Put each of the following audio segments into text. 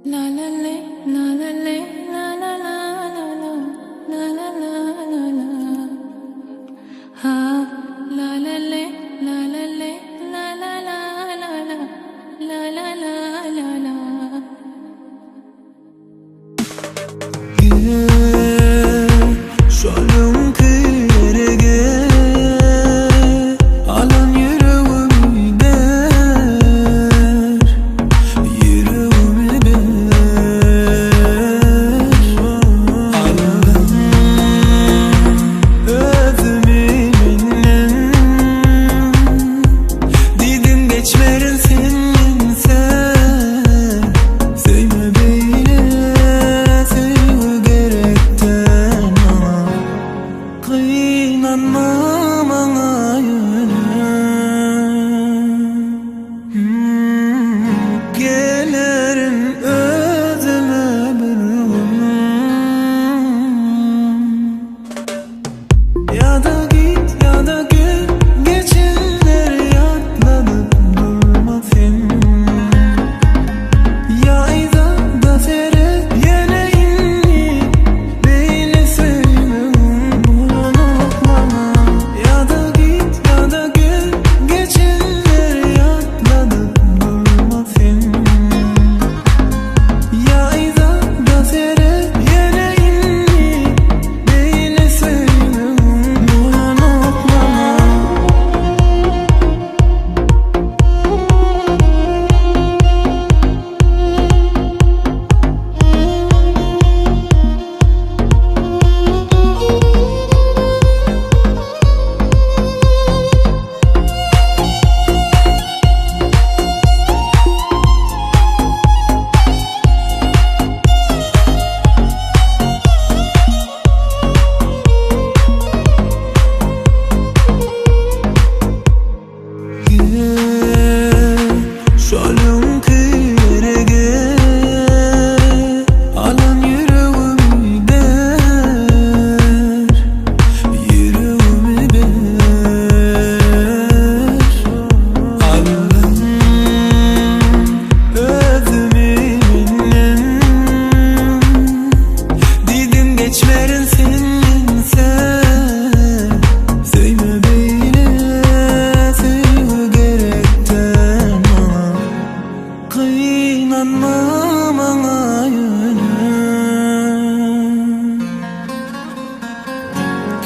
La la la la la la la la la la la la la la la ha la la la la la la la la la la la la la la la. Şalım kırıge alan yüreğimi der, yüreğimi ber. Aldım özümü minnen, didin geçmerin senin sen. Sevme beni, sevme gerekten ama kıynanma bana gelirim özüme bir gün. Ya da git ya da gül, geçenleri atladıp durma sen. Ya izah da seyret yine inni, beni sevmem unutma. Ya da git ya da gül, geçenleri atladıp durma sen. Ya izah da seyret yine inni, beni sevmem unutma. Şalım kırıge alan yüreğimi der, yüreğimi ber. Aldım özümü minnen, didin geçmerin senin sen. Sevme beni, sevme gerekten ama kıynanma bana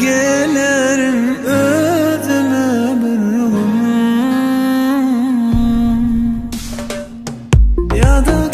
gelirim özüme bir gün. Ya da